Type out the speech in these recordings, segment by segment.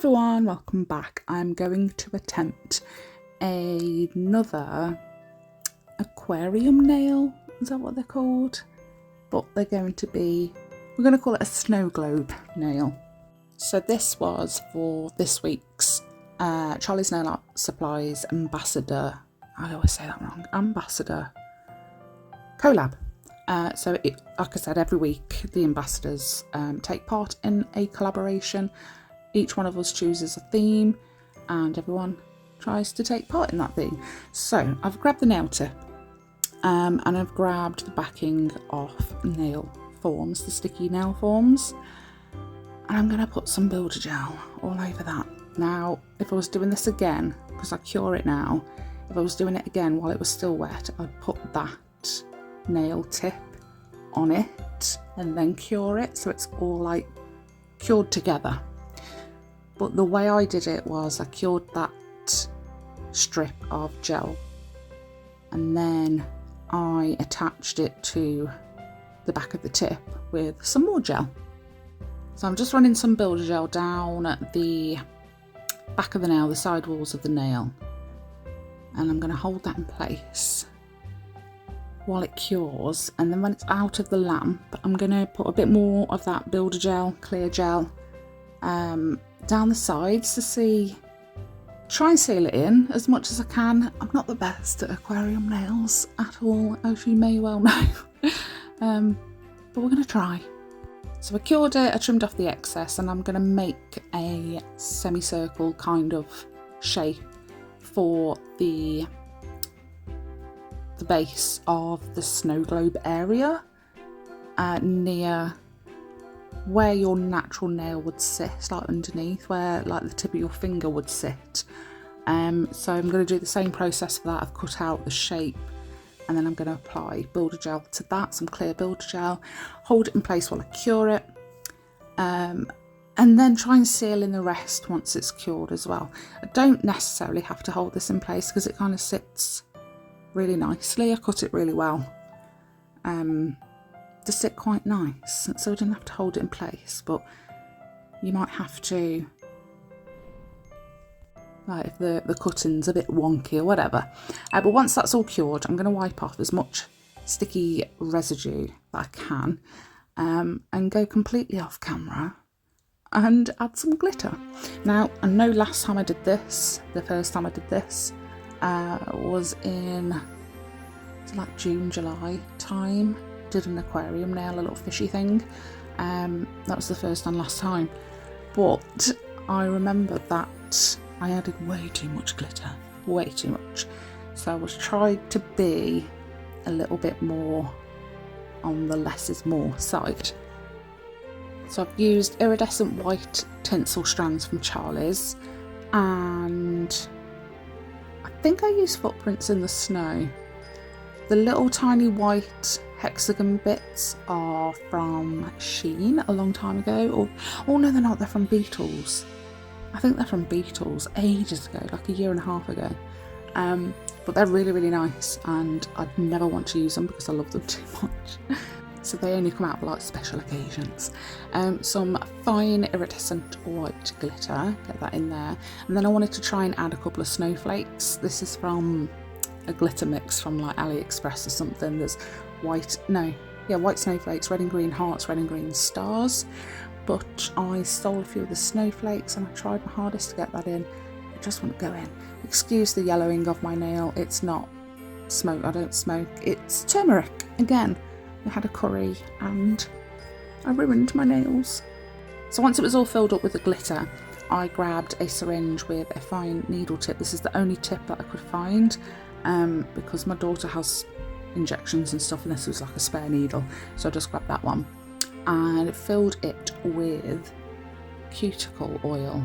everyone, welcome back. I'm going to attempt another aquarium nail, is that what they're called? But they're going to be, we're going to call it a snow globe nail. So this was for this week's Charlie's Nail Art Supplies Ambassador, I always say that wrong, Ambassador collab. So like I said, every week the ambassadors take part in a collaboration. Each one of us chooses a theme and everyone tries to take part in that theme. So I've grabbed the nail tip and I've grabbed the backing of nail forms, the sticky nail forms, and I'm going to put some builder gel all over that. Now if I was doing this again, because I cure it now, if I was doing it again while it was still wet, I'd put that nail tip on it and then cure it so it's all like cured together. But the way I did it was I cured that strip of gel and then I attached it to the back of the tip with some more gel. So I'm just running some builder gel down at the back of the nail, the side walls of the nail, and I'm going to hold that in place while it cures, and then when it's out of the lamp I'm going to put a bit more of that builder gel, clear gel, down the sides to try and seal it in as much as I can. I'm not the best at aquarium nails at all, as you may well know, but we're going to try. So I cured it, I trimmed off the excess, and I'm going to make a semicircle kind of shape for the base of the snow globe area, near where your natural nail would sit, like underneath where like the tip of your finger would sit. So I'm going to do the same process for that. I've cut out the shape and then I'm going to apply builder gel to that, some clear builder gel, hold it in place while I cure it, and then try and seal in the rest once it's cured as well. I don't necessarily have to hold this in place because it kind of sits really nicely. I cut it really well to sit quite nice, so I didn't have to hold it in place, but you might have to, like if the cutting's a bit wonky or whatever. But once that's all cured, I'm going to wipe off as much sticky residue that I can and go completely off camera and add some glitter. Now I know last time I did this, the first time I did this was in like June, July time. Did an aquarium nail, a little fishy thing. That was the first and last time, but I remember that I added way too much glitter, way too much. So I was trying to be a little bit more on the less is more side. So I've used iridescent white tinsel strands from Charlie's, and I think I used footprints in the snow. The little tiny white hexagon bits are from Shein a long time ago, or no, they're not, they're from Beetles. I think they're from Beetles ages ago, like a year and a half ago. But they're really, really nice, and I'd never want to use them because I love them too much. So they only come out for like special occasions. Some fine iridescent white glitter, get that in there. And then I wanted to try and add a couple of snowflakes. This is from a glitter mix from like AliExpress or something. There's white snowflakes, red and green hearts, red and green stars. But I stole a few of the snowflakes and I tried my hardest to get that in. It just wouldn't go in. Excuse the yellowing of my nail. It's not smoke, I don't smoke. It's turmeric. Again, we had a curry and I ruined my nails. So once it was all filled up with the glitter, I grabbed a syringe with a fine needle tip. This is the only tip that I could find because my daughter has injections and stuff, and this was like a spare needle, so I just grabbed that one and filled it with cuticle oil,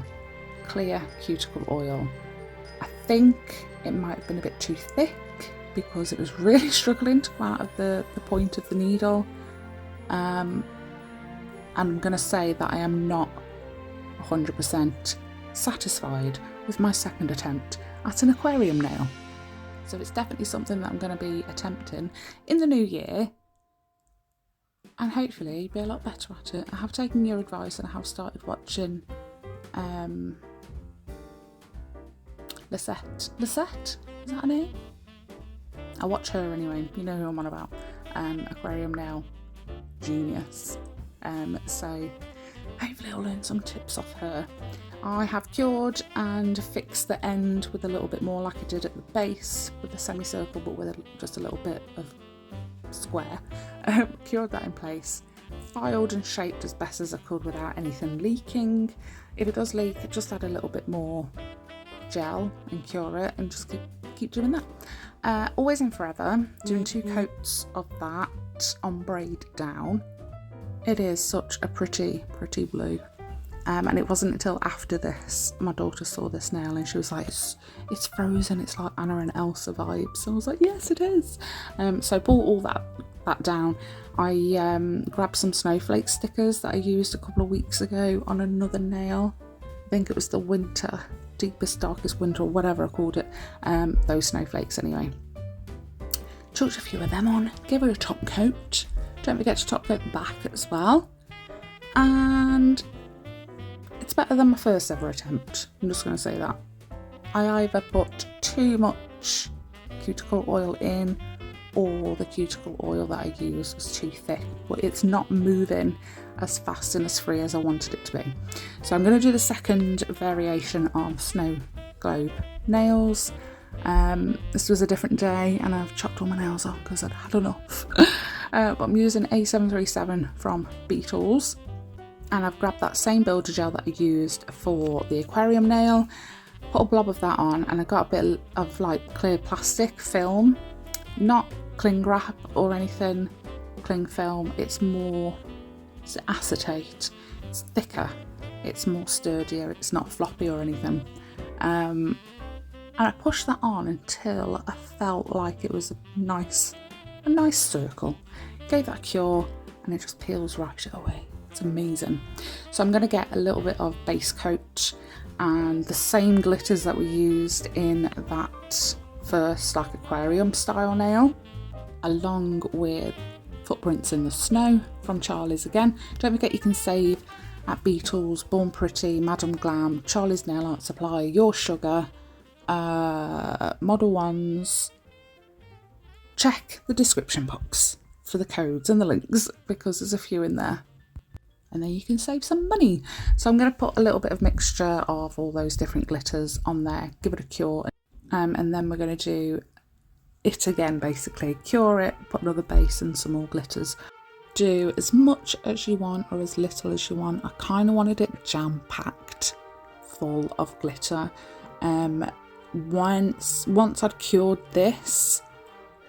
clear cuticle oil. I think it might have been a bit too thick because it was really struggling to come out of the point of the needle. I'm going to say that I am not 100% satisfied with my second attempt at an aquarium nail. So it's definitely something that I'm going to be attempting in the new year and hopefully be a lot better at it. I have taken your advice and I have started watching ℙ𝕝𝕼𝔻𝕻, is that her name? I watch her anyway, you know who I'm on about. Aquarium nail genius. So hopefully I'll learn some tips off her. I have cured and fixed the end with a little bit more like I did at the base with the semicircle, but with just a little bit of square. Cured that in place, filed and shaped as best as I could without anything leaking. If it does leak, just add a little bit more gel and cure it, and just keep doing that. Always and forever, doing 2 coats of that on braid down. It is such a pretty blue. And it wasn't until after this my daughter saw this nail and she was like, it's frozen, it's like Anna and Elsa vibes. So I was like, yes it is. So I bought all that down. I grabbed some snowflake stickers that I used a couple of weeks ago on another nail. I think it was the winter, deepest darkest winter, or whatever I called it. Those snowflakes anyway. Chucked a few of them on, gave her a top coat. Don't forget to top coat the back as well. And it's better than my first ever attempt. I'm just going to say that. I either put too much cuticle oil in, or the cuticle oil that I used was too thick, but it's not moving as fast and as free as I wanted it to be. So I'm going to do the second variation of Snow Globe Nails. This was a different day and I've chopped all my nails off because I'd had enough. But I'm using A737 from Beetles. And I've grabbed that same builder gel that I used for the aquarium nail, put a blob of that on, and I got a bit of like clear plastic film, not cling wrap or anything, cling film. It's acetate, it's thicker, it's more sturdier, it's not floppy or anything. And I pushed that on until I felt like it was a nice circle. Gave that a cure and it just peels right away. It's amazing. So I'm going to get a little bit of base coat and the same glitters that we used in that first like aquarium style nail, along with Footprints in the Snow from Charlie's again. Don't forget you can save at Beetles, Born Pretty, Madam Glam, Charlie's Nail Art Supply, Your Sugar, MODELONES. Check the description box for the codes and the links because there's a few in there. And then you can save some money. So I'm going to put a little bit of mixture of all those different glitters on there, give it a cure, and then we're going to do it again, basically cure it, put another base and some more glitters. Do as much as you want or as little as you want. I kind of wanted it jam-packed full of glitter. Once I'd cured this,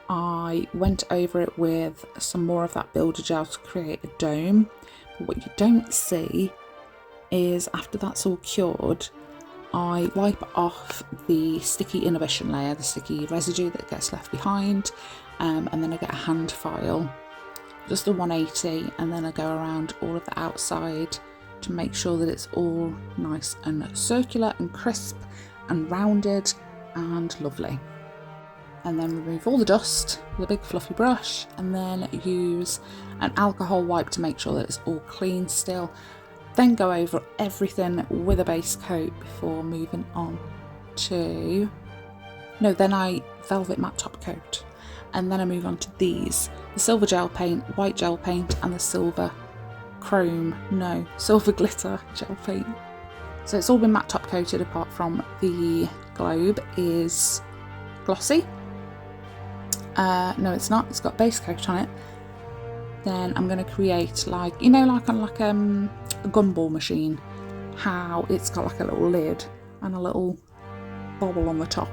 I went over it with some more of that builder gel to create a dome. But what you don't see is after that's all cured, I wipe off the sticky inhibition layer, the sticky residue that gets left behind, and then I get a hand file, just a 180, and then I go around all of the outside to make sure that it's all nice and circular and crisp and rounded and lovely. And then remove all the dust with a big fluffy brush, and then use an alcohol wipe to make sure that it's all clean still. Then go over everything with a base coat before moving on to... No, then I velvet matte top coat. And then I move on to these. The silver gel paint, white gel paint, and the silver glitter gel paint. So it's all been matte top coated apart from the globe is glossy. No it's not, it's got base coat on it. Then I'm going to create like, you know, like on like a gumball machine, how it's got like a little lid and a little bobble on the top.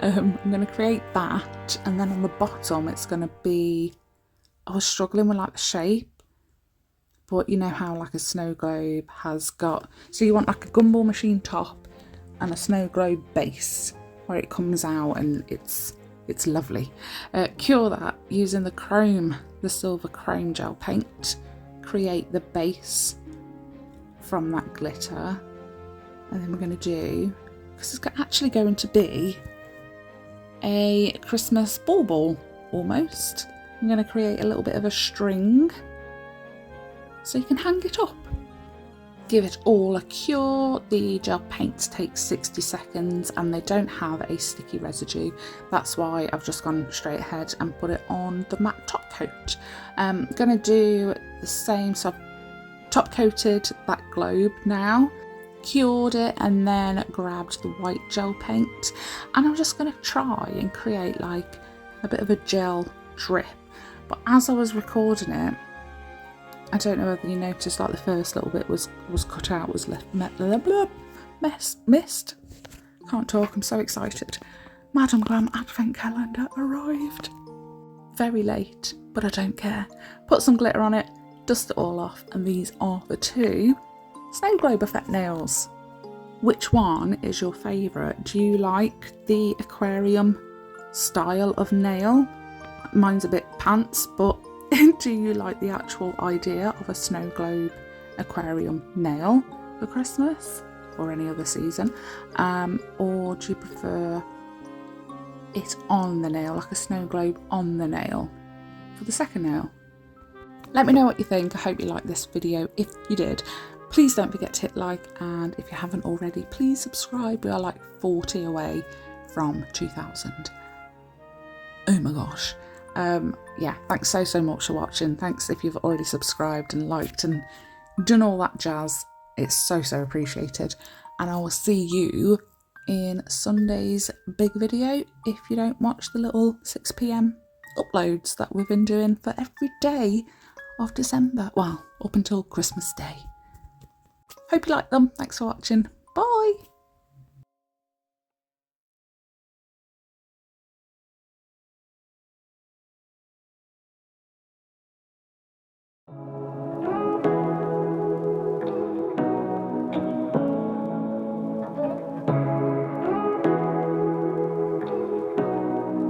I'm going to create that, and then on the bottom it's going to be, I was struggling with like the shape, but you know how like a snow globe has got, so you want like a gumball machine top and a snow globe base where it comes out and it's lovely. Cure that using the silver chrome gel paint, create the base from that glitter, and then we're going to do, because it's actually going to be a Christmas ball almost. I'm going to create a little bit of a string so you can hang it up. give it all a cure. The gel paints take 60 seconds and they don't have a sticky residue. That's why I've just gone straight ahead and put it on the matte top coat. I'm going to do the same, so I've top coated that globe now, cured it, and then grabbed the white gel paint, and I'm just going to try and create like a bit of a gel drip. But as I was recording it, I don't know whether you noticed, like the first little bit was cut out, was left missed. Can't talk, I'm so excited. Madam Glam Advent Calendar arrived. Very late, but I don't care. Put some glitter on it, dust it all off, and these are the two Snow Globe Effect nails. Which one is your favourite? Do you like the aquarium style of nail? Mine's a bit pants, but do you like the actual idea of a snow globe aquarium nail for Christmas or any other season? Or do you prefer it on the nail, like a snow globe on the nail for the second nail? Let me know what you think. I hope you liked this video. If you did, please don't forget to hit like, and if you haven't already, please subscribe. We are like 40 away from 2,000. Oh my gosh. Yeah, thanks so much for watching. Thanks if you've already subscribed and liked and done all that jazz. It's so appreciated. And I will see you in Sunday's big video if you don't watch the little 6 PM uploads that we've been doing for every day of December. Well, up until Christmas Day. Hope you like them. Thanks for watching. Bye.